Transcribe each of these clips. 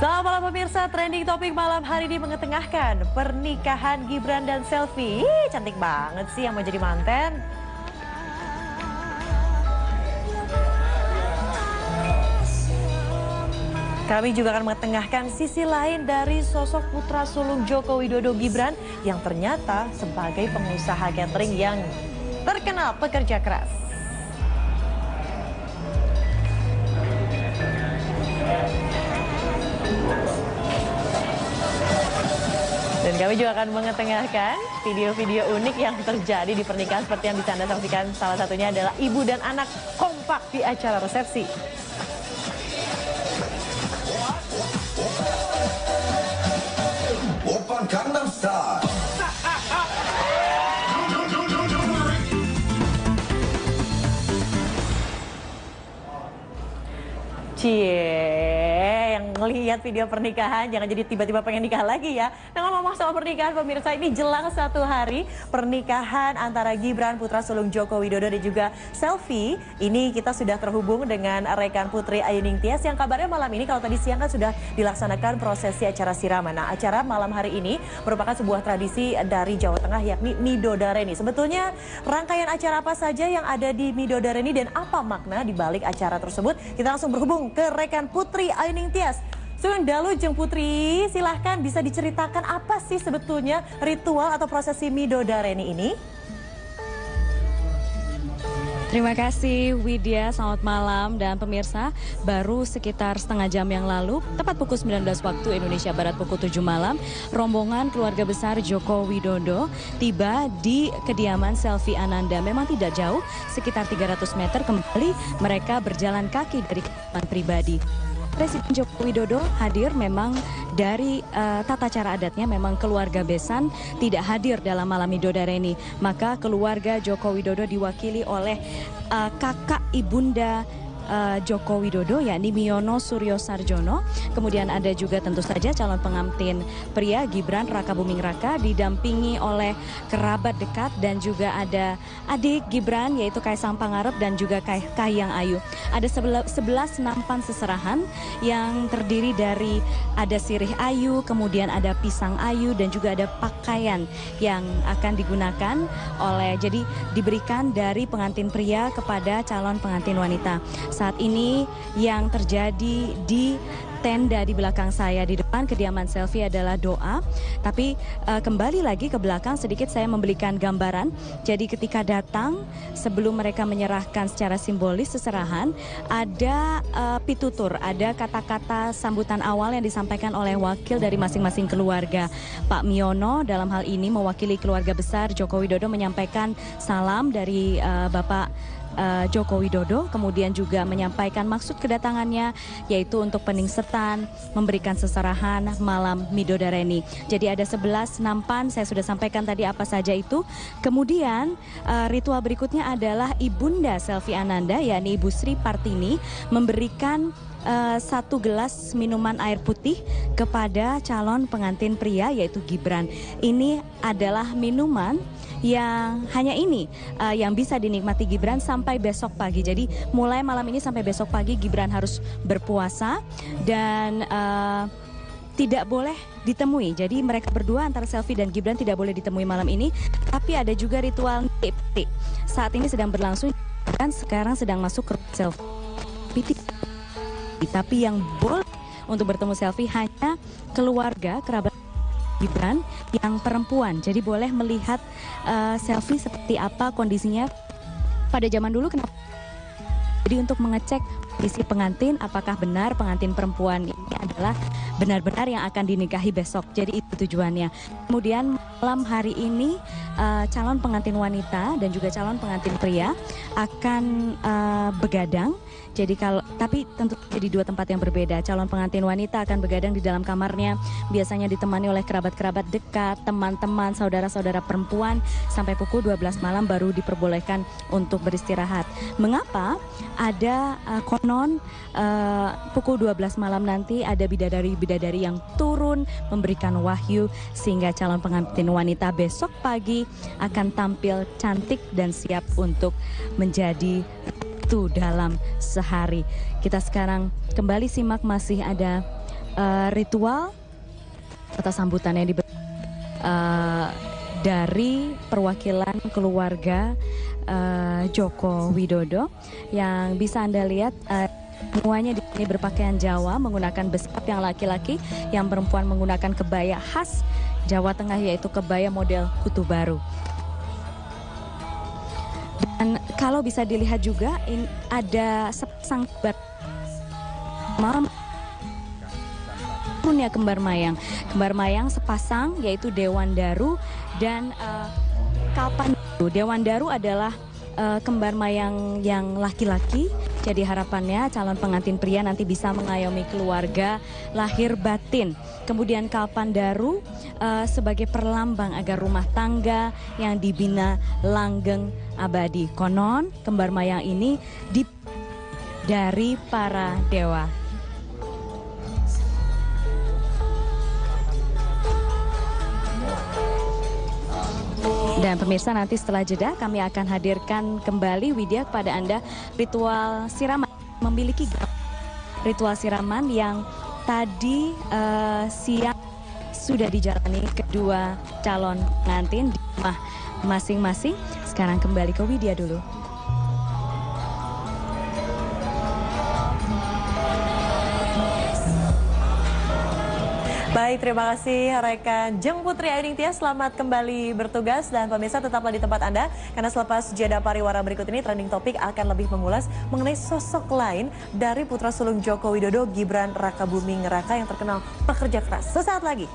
Selamat malam pemirsa, trending topik malam hari ini mengetengahkan pernikahan Gibran dan Selvi. Cantik banget sih yang mau jadi manten. Kami juga akan mengetengahkan sisi lain dari sosok putra sulung Joko Widodo Gibran yang ternyata sebagai pengusaha catering yang terkenal pekerja keras. Dan kami juga akan mengetengahkan video-video unik yang terjadi di pernikahan seperti yang bisa Anda saksikan. Salah satunya adalah ibu dan anak kompak di acara resepsi. Oppan Gangnam Style. Cie, yang ngelihat video pernikahan jangan jadi tiba-tiba pengen nikah lagi ya. Nah, ngomong soal pernikahan pemirsa, ini jelang 1 hari pernikahan antara Gibran putra sulung Joko Widodo dan juga Selvi. Ini kita sudah terhubung dengan rekan Putri Ayu Ningtyas yang kabarnya malam ini, kalau tadi siang kan sudah dilaksanakan prosesi acara siraman. Nah, acara malam hari ini merupakan sebuah tradisi dari Jawa Tengah yakni Midodareni. Sebetulnya rangkaian acara apa saja yang ada di Midodareni dan apa makna di balik acara tersebut? Kita langsung berhubung ke rekan Putri Ayu Ningtyas. Sugeng dalu jeung Putri, silahkan bisa diceritakan apa sih sebetulnya ritual atau prosesi Midodareni ini? Terima kasih Widya, selamat malam dan pemirsa. Baru sekitar setengah jam yang lalu, tepat pukul 19 waktu Indonesia Barat pukul 7 malam, rombongan keluarga besar Joko Widodo tiba di kediaman Selvi Ananda. Memang tidak jauh, sekitar 300 meter kembali mereka berjalan kaki dari kediaman pribadi. Presiden Joko Widodo hadir memang dari tata cara adatnya, memang keluarga besan tidak hadir dalam malam Midodareni. Maka keluarga Joko Widodo diwakili oleh kakak ibunda Joko Widodo, yakni Miono Suryo Sarjono. Kemudian ada juga tentu saja calon pengantin pria Gibran Raka Buming Raka didampingi oleh kerabat dekat dan juga ada adik Gibran yaitu Kaisang Pangarep dan juga Kahiyang Ayu. Ada 11 nampan seserahan yang terdiri dari ada sirih ayu, kemudian ada pisang ayu dan juga ada pakaian yang akan digunakan jadi diberikan dari pengantin pria kepada calon pengantin wanita. Saat ini yang terjadi di tenda di belakang saya di depan kediaman Selvi adalah doa. Tapi kembali lagi ke belakang sedikit saya memberikan gambaran. Jadi ketika datang sebelum mereka menyerahkan secara simbolis seserahan, ada pitutur, ada kata-kata sambutan awal yang disampaikan oleh wakil dari masing-masing keluarga. Pak Miono dalam hal ini mewakili keluarga besar Joko Widodo menyampaikan salam dari Bapak Joko Widodo, kemudian juga menyampaikan maksud kedatangannya yaitu untuk peningsetan, memberikan seserahan malam Midodareni. Jadi ada 11 nampan, saya sudah sampaikan tadi apa saja itu. Kemudian ritual berikutnya adalah Ibunda Selvi Ananda, yakni Ibu Sri Partini, memberikan 1 gelas minuman air putih kepada calon pengantin pria yaitu Gibran. Ini adalah minuman yang hanya ini yang bisa dinikmati Gibran sampai besok pagi. Jadi mulai malam ini sampai besok pagi Gibran harus berpuasa dan tidak boleh ditemui. Jadi mereka berdua antara Selvi dan Gibran tidak boleh ditemui malam ini. Tapi ada juga ritual niti. Saat ini sedang berlangsung dan sekarang sedang masuk ke Selvi. Tapi yang boleh untuk bertemu Selvi hanya keluarga, kerabat Gibran yang perempuan. Jadi boleh melihat Selvi seperti apa kondisinya pada zaman dulu. Kenapa? Jadi untuk mengecek kondisi pengantin, apakah benar pengantin perempuan ini adalah benar-benar yang akan dinikahi besok. Jadi itu tujuannya. Kemudian malam hari ini calon pengantin wanita dan juga calon pengantin pria akan begadang. Jadi tapi tentu jadi 2 tempat yang berbeda. Calon pengantin wanita akan begadang di dalam kamarnya, biasanya ditemani oleh kerabat-kerabat dekat, teman-teman, saudara-saudara perempuan sampai pukul 12 malam baru diperbolehkan untuk beristirahat. Mengapa? Ada konon pukul 12 malam nanti ada bidadari-bidadari yang turun memberikan wahyu sehingga calon pengantin wanita besok pagi akan tampil cantik dan siap untuk menjadi dalam sehari. Kita sekarang kembali simak, masih ada ritual atas sambutan yang dari perwakilan keluarga Joko Widodo yang bisa Anda lihat semuanya di sini berpakaian Jawa menggunakan besap yang laki-laki, yang perempuan menggunakan kebaya khas Jawa Tengah yaitu kebaya model Kutu Baru. Dan kalau bisa dilihat juga ada sepasang punya kembar mayang sepasang yaitu Dewan Daru dan Kalpan. Dewan Daru adalah kembar mayang yang laki-laki, jadi harapannya calon pengantin pria nanti bisa mengayomi keluarga lahir batin. Kemudian Kalpan Daru sebagai perlambang agar rumah tangga yang dibina langgeng abadi. Konon kembar mayang ini dari para dewa. Dan pemirsa, nanti setelah jeda kami akan hadirkan kembali Widya kepada Anda ritual siraman. Memiliki ritual siraman yang tadi siang sudah dijalani kedua calon pengantin di rumah masing-masing. Sekarang kembali ke Widya dulu. Baik, terima kasih rekan Jeng Putri Ainingtyas, selamat kembali bertugas. Dan pemirsa tetaplah di tempat Anda, karena selepas jeda pariwara berikut ini trending topik akan lebih mengulas mengenai sosok lain dari putra sulung Joko Widodo, Gibran Rakabuming Raka yang terkenal pekerja keras. Sesaat lagi.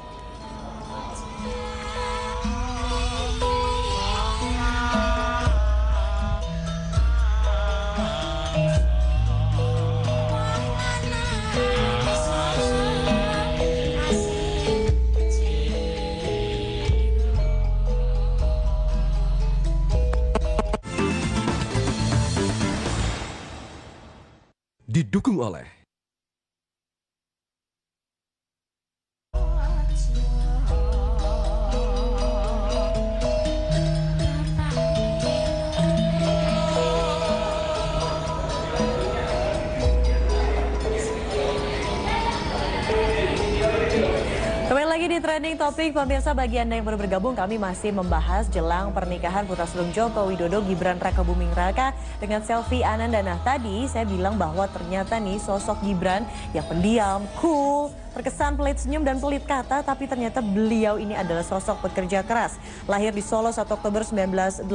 Didukung oleh Kembali lagi di trending topik, pemirsa. Bagi Anda yang baru bergabung, kami masih membahas jelang pernikahan putra sulung Joko Widodo, Gibran Rakabuming Raka dengan Selvi Ananda. Nah, tadi saya bilang bahwa ternyata nih sosok Gibran yang pendiam, cool, terkesan pelit senyum dan pelit kata, tapi ternyata beliau ini adalah sosok pekerja keras. Lahir di Solo 1 Oktober 1987,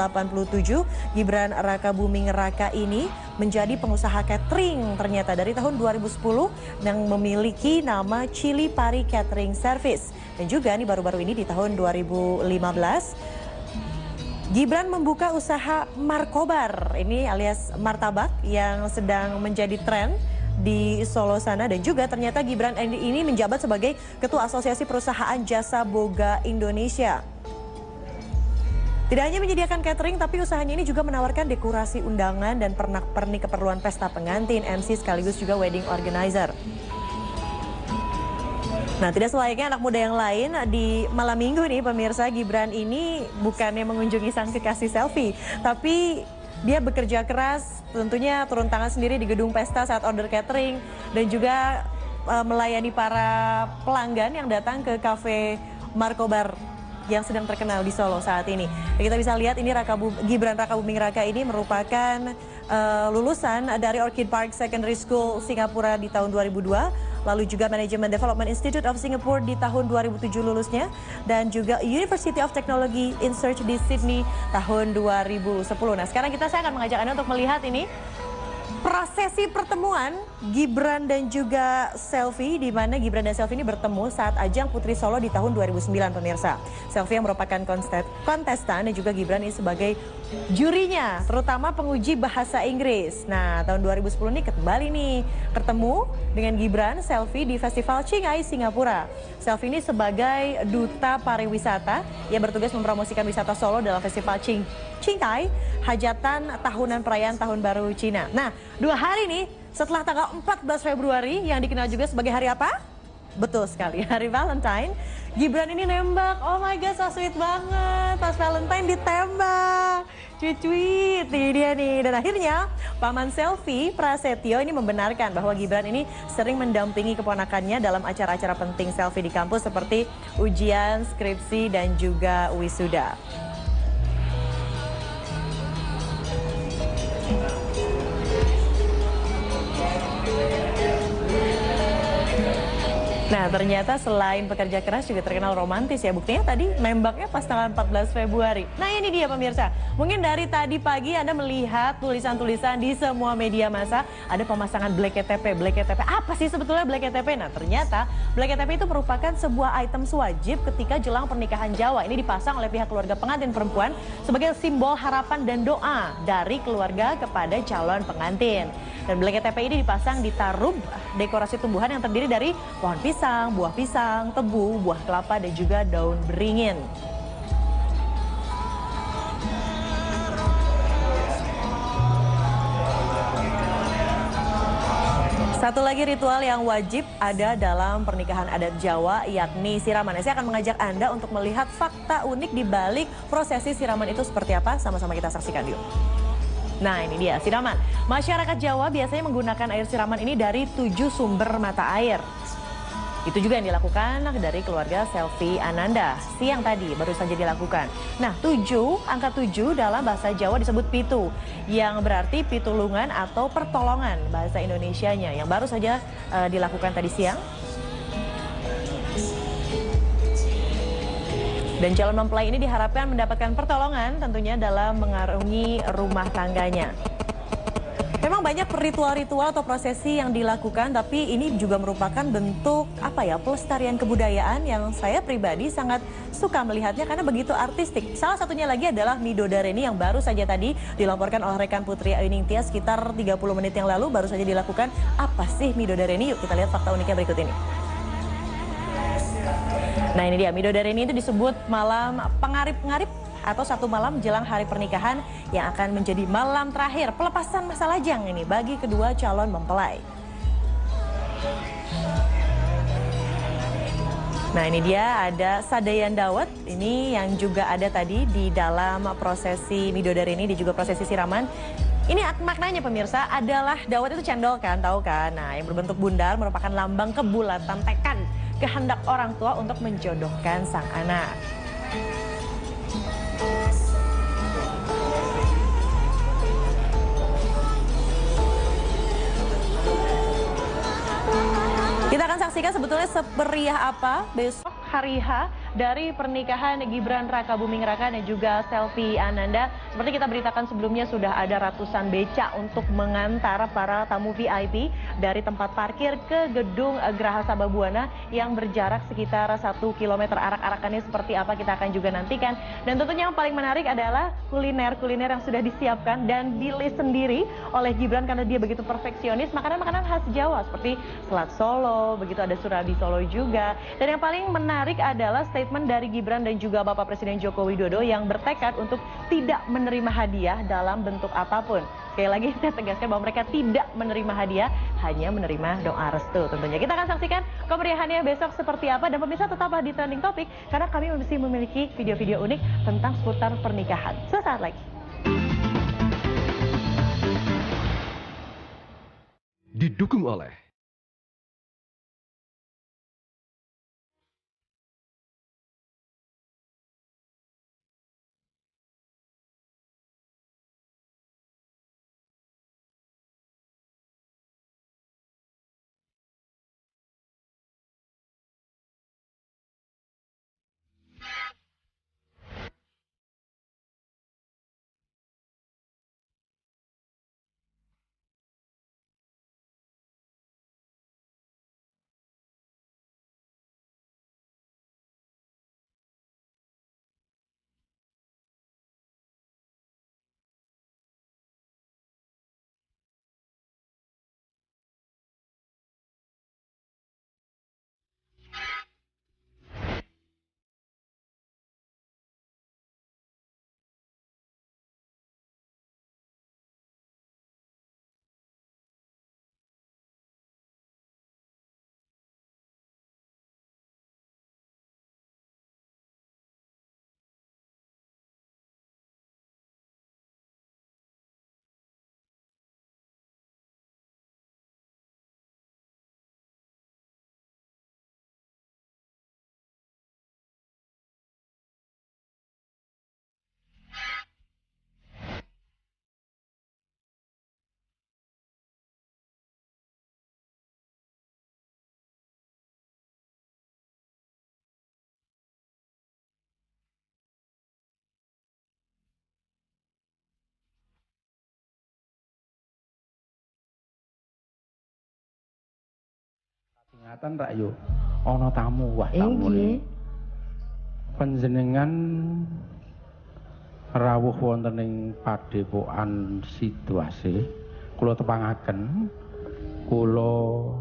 Gibran Rakabuming Raka ini menjadi pengusaha catering ternyata dari tahun 2010 yang memiliki nama Chili Pari Catering Service. Dan juga nih baru-baru ini di tahun 2015 Gibran membuka usaha markobar, ini alias martabak yang sedang menjadi tren di Solo sana. Dan juga ternyata Gibran ini menjabat sebagai Ketua Asosiasi Perusahaan Jasa Boga Indonesia. Tidak hanya menyediakan catering, tapi usahanya ini juga menawarkan dekorasi undangan dan pernak-pernik keperluan pesta pengantin, MC sekaligus juga wedding organizer. Nah, tidak selayaknya anak muda yang lain, di malam minggu nih pemirsa, Gibran ini bukannya mengunjungi sang kekasih Selvi, tapi dia bekerja keras, tentunya turun tangan sendiri di gedung pesta saat order catering dan juga melayani para pelanggan yang datang ke kafe Markobar yang sedang terkenal di Solo saat ini. Dan kita bisa lihat ini Gibran Rakabuming Raka ini merupakan lulusan dari Orchid Park Secondary School Singapura di tahun 2002. Lalu juga Management Development Institute of Singapore di tahun 2007 lulusnya. Dan juga University of Technology in Search di Sydney tahun 2010. Nah, sekarang saya akan mengajak Anda untuk melihat ini prosesi pertemuan Gibran dan juga Selvi, di mana Gibran dan Selvi ini bertemu saat ajang Putri Solo di tahun 2009 pemirsa. Selvi yang merupakan kontestan dan juga Gibran ini sebagai jurinya, terutama penguji bahasa Inggris. Nah, tahun 2010 ini kembali nih ketemu dengan Gibran, Selvi di Festival Qinghai, Singapura. Selvi ini sebagai duta pariwisata yang bertugas mempromosikan wisata Solo dalam Festival Qinghai, hajatan tahunan perayaan Tahun Baru Cina. Nah, 2 hari nih setelah tanggal 14 Februari yang dikenal juga sebagai hari apa? Betul sekali, hari Valentine, Gibran ini nembak. Oh my God, so sweet banget. Pas Valentine ditembak. Cuit-cuit, ini dia nih. Dan akhirnya, paman Selfie Prasetyo ini membenarkan bahwa Gibran ini sering mendampingi keponakannya dalam acara-acara penting selfie di kampus seperti ujian, skripsi, dan juga wisuda. Nah, ternyata selain pekerja keras juga terkenal romantis ya. Buktinya tadi nembaknya pas tanggal 14 Februari. Nah, ini dia pemirsa. Mungkin dari tadi pagi Anda melihat tulisan-tulisan di semua media massa. Ada pemasangan Black KTP. Black KTP. Apa sih sebetulnya Black KTP? Nah, ternyata Black KTP itu merupakan sebuah item wajib ketika jelang pernikahan Jawa. Ini dipasang oleh pihak keluarga pengantin perempuan sebagai simbol harapan dan doa dari keluarga kepada calon pengantin. Dan Black KTP ini dipasang di tarub dekorasi tumbuhan yang terdiri dari pohon pisang, buah pisang, tebu, buah kelapa, dan juga daun beringin. Satu lagi ritual yang wajib ada dalam pernikahan adat Jawa, yakni siraman. Saya akan mengajak Anda untuk melihat fakta unik di balik prosesi siraman itu seperti apa. Sama-sama kita saksikan yuk. Nah, ini dia siraman. Masyarakat Jawa biasanya menggunakan air siraman ini dari 7 sumber mata air. Itu juga yang dilakukan dari keluarga Selfie Ananda. Siang tadi baru saja dilakukan. Nah, angka 7 dalam bahasa Jawa disebut pitu, yang berarti pitulungan atau pertolongan bahasa Indonesianya, yang baru saja dilakukan tadi siang. Dan calon mempelai ini diharapkan mendapatkan pertolongan tentunya dalam mengarungi rumah tangganya. Memang banyak ritual-ritual atau prosesi yang dilakukan, tapi ini juga merupakan bentuk pelestarian kebudayaan yang saya pribadi sangat suka melihatnya karena begitu artistik. Salah satunya lagi adalah Midodareni yang baru saja tadi dilaporkan oleh rekan Putri Ayu Ningtyas sekitar 30 menit yang lalu baru saja dilakukan. Apa sih Midodareni? Yuk kita lihat fakta uniknya berikut ini. Nah, ini dia, Midodareni itu disebut malam pengarip-pengarip atau satu malam jelang hari pernikahan yang akan menjadi malam terakhir pelepasan masa lajang ini bagi kedua calon mempelai. Nah, ini dia ada Sadayan Dawet, ini yang juga ada tadi di dalam prosesi Midodareni dan juga prosesi siraman. Ini maknanya pemirsa adalah dawet itu cendol kan, tahu kan? Nah, yang berbentuk bundar merupakan lambang kebulatan tekad kehendak orang tua untuk menjodohkan sang anak. Kita akan saksikan sebetulnya seperiah apa besok hari H dari pernikahan Gibran Raka Buming Raka dan juga Selfie Ananda. Seperti kita beritakan sebelumnya sudah ada ratusan becak untuk mengantar para tamu VIP dari tempat parkir ke gedung Geraha Sababwana yang berjarak sekitar 1 km. Arak-arakannya seperti apa kita akan juga nantikan. Dan tentunya yang paling menarik adalah kuliner-kuliner yang sudah disiapkan dan di-list sendiri oleh Gibran karena dia begitu perfeksionis. Makanan-makanan khas Jawa seperti selat Solo, begitu ada surabi Solo juga. Dan yang paling menarik adalah statement dari Gibran dan juga Bapak Presiden Joko Widodo yang bertekad untuk tidak menerima hadiah dalam bentuk apapun. Sekali lagi saya tegaskan bahwa mereka tidak menerima hadiah, hanya menerima doa restu tentunya. Kita akan saksikan kemeriahannya besok seperti apa, dan pemirsa tetaplah di Trending Topic karena kami masih memiliki video-video unik tentang seputar pernikahan. Sesaat lagi. Didukung oleh Ingatan rak yo ana tamu wah tamune. Panjenengan rawuh wonten ing Padepokan Sidoasih. Kula tepangaken kula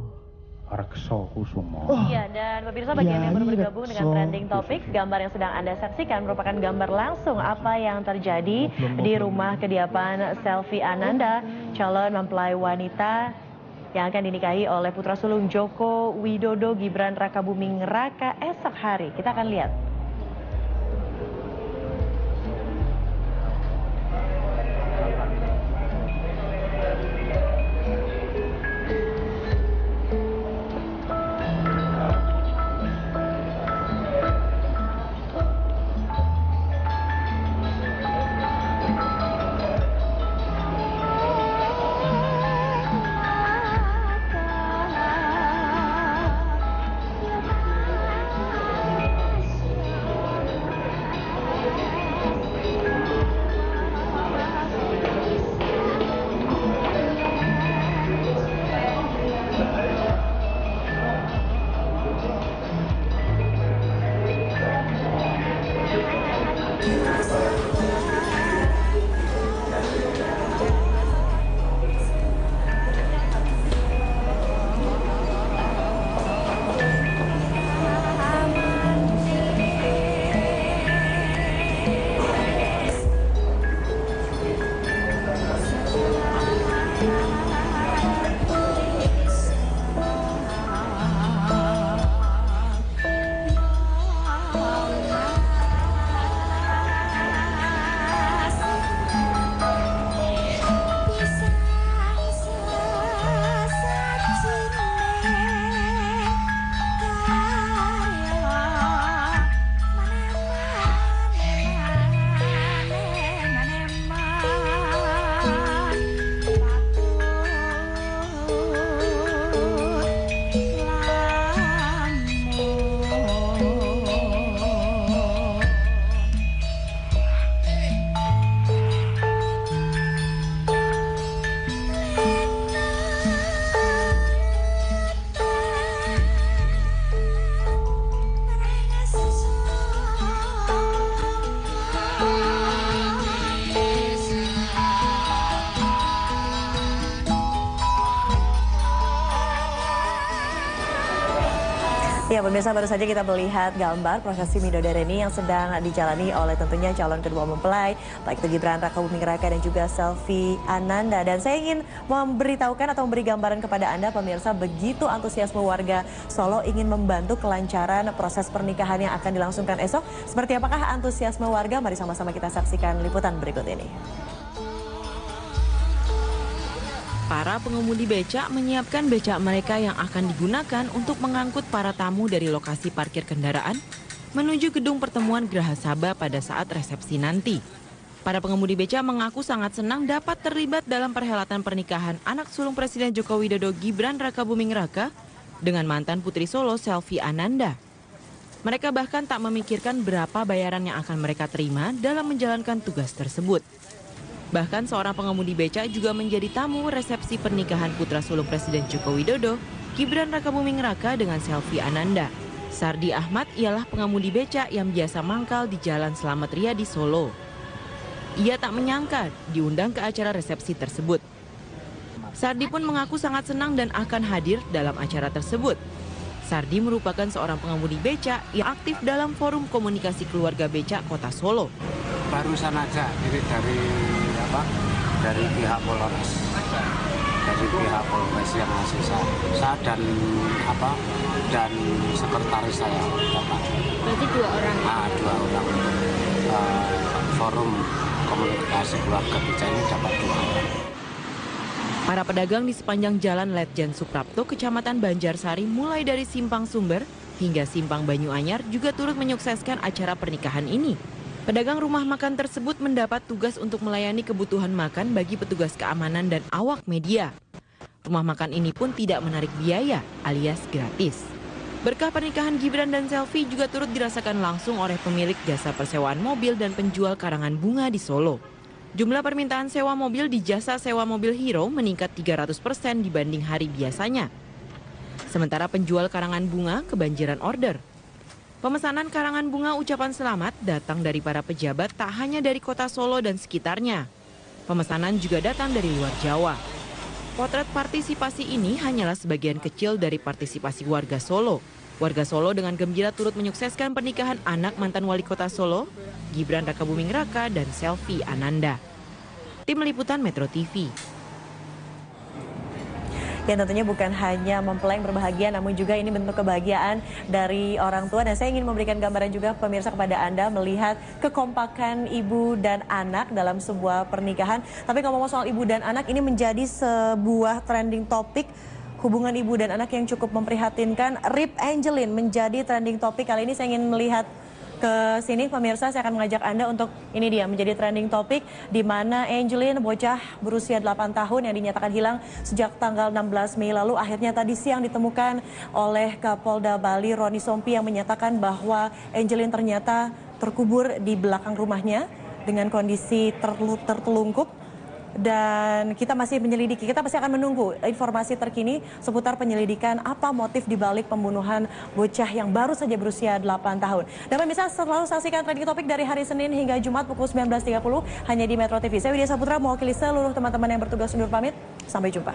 Reksa Kusuma. Iya, dan pemirsa bagian yang baru bergabung dengan Trending Topics, gambar yang sedang Anda saksikan merupakan gambar langsung apa yang terjadi di rumah kediaman Selvi Ananda, calon mempelai wanita yang akan dinikahi oleh putra sulung Joko Widodo Gibran Rakabuming Raka esok hari. Kita akan lihat. Ya pemirsa, baru saja kita melihat gambar prosesi midodareni yang sedang dijalani oleh tentunya calon kedua mempelai, baik itu Gibran Rakabuming Raka dan juga Selvi Ananda. Dan saya ingin memberitahukan atau memberi gambaran kepada Anda pemirsa, begitu antusiasme warga Solo ingin membantu kelancaran proses pernikahan yang akan dilangsungkan esok. Seperti apakah antusiasme warga? Mari sama-sama kita saksikan liputan berikut ini. Para pengemudi becak menyiapkan becak mereka yang akan digunakan untuk mengangkut para tamu dari lokasi parkir kendaraan menuju gedung pertemuan Geraha Sabah pada saat resepsi nanti. Para pengemudi becak mengaku sangat senang dapat terlibat dalam perhelatan pernikahan anak sulung Presiden Joko Widodo Gibran Rakabuming Raka dengan mantan putri Solo Selvi Ananda. Mereka bahkan tak memikirkan berapa bayaran yang akan mereka terima dalam menjalankan tugas tersebut. Bahkan seorang pengemudi becak juga menjadi tamu resepsi pernikahan putra sulung Presiden Joko Widodo, Gibran Rakabuming Raka dengan Selvi Ananda. Sardi Ahmad ialah pengemudi becak yang biasa mangkal di Jalan Slamet Riyadi Solo. Ia tak menyangka diundang ke acara resepsi tersebut. Sardi pun mengaku sangat senang dan akan hadir dalam acara tersebut. Sardi merupakan seorang pengemudi becak yang aktif dalam forum komunikasi keluarga becak Kota Solo. Barusan aja dari pihak Polres, yang ngasih saya dan sekretaris saya dapat. Berarti 2 orang? 2 orang. Forum komunikasi keluarga becak ini dapat 2 orang. Para pedagang di sepanjang Jalan Letjen Suprapto, Kecamatan Banjarsari, mulai dari Simpang Sumber hingga Simpang Banyuanyar juga turut menyukseskan acara pernikahan ini. Pedagang rumah makan tersebut mendapat tugas untuk melayani kebutuhan makan bagi petugas keamanan dan awak media. Rumah makan ini pun tidak menarik biaya alias gratis. Berkah pernikahan Gibran dan Selvi juga turut dirasakan langsung oleh pemilik jasa persewaan mobil dan penjual karangan bunga di Solo. Jumlah permintaan sewa mobil di jasa sewa mobil Hero meningkat 300% dibanding hari biasanya. Sementara penjual karangan bunga kebanjiran order. Pemesanan karangan bunga ucapan selamat datang dari para pejabat tak hanya dari kota Solo dan sekitarnya. Pemesanan juga datang dari luar Jawa. Potret partisipasi ini hanyalah sebagian kecil dari partisipasi warga Solo. Warga Solo dengan gembira turut menyukseskan pernikahan anak mantan wali kota Solo, Gibran Rakabuming Raka dan Selvi Ananda. Tim Liputan Metro TV. Yang tentunya bukan hanya mempelai yang berbahagia, namun juga ini bentuk kebahagiaan dari orang tua. Dan saya ingin memberikan gambaran juga pemirsa kepada Anda melihat kekompakan ibu dan anak dalam sebuah pernikahan. Tapi kalau ngomong soal ibu dan anak, ini menjadi sebuah trending topik. Hubungan ibu dan anak yang cukup memprihatinkan. Rip Angelin menjadi trending topik. Kali ini saya ingin melihat ke sini pemirsa, saya akan mengajak Anda untuk ini dia menjadi trending topik di mana Angelin, bocah berusia 8 tahun yang dinyatakan hilang sejak tanggal 16 Mei lalu, akhirnya tadi siang ditemukan oleh Kapolda Bali Roni Sompi yang menyatakan bahwa Angelin ternyata terkubur di belakang rumahnya dengan kondisi tertelungkup. Dan kita masih menyelidiki, kita pasti akan menunggu informasi terkini seputar penyelidikan apa motif dibalik pembunuhan bocah yang baru saja berusia 8 tahun. Dan pemirsa selalu saksikan trending topik dari hari Senin hingga Jumat pukul 19.30 hanya di Metro TV. Saya Widya Saputra mewakili seluruh teman-teman yang bertugas undur pamit. Sampai jumpa.